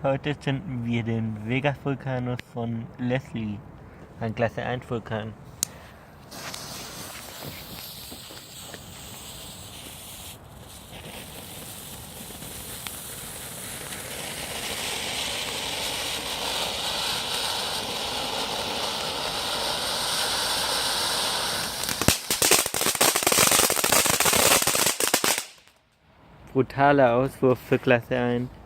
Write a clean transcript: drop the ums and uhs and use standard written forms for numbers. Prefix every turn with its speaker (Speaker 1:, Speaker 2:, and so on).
Speaker 1: Heute zünden wir den Vegas-Vulkanus von Leslie, ein Klasse 1 Vulkan. Brutaler Auswurf für Klasse 1.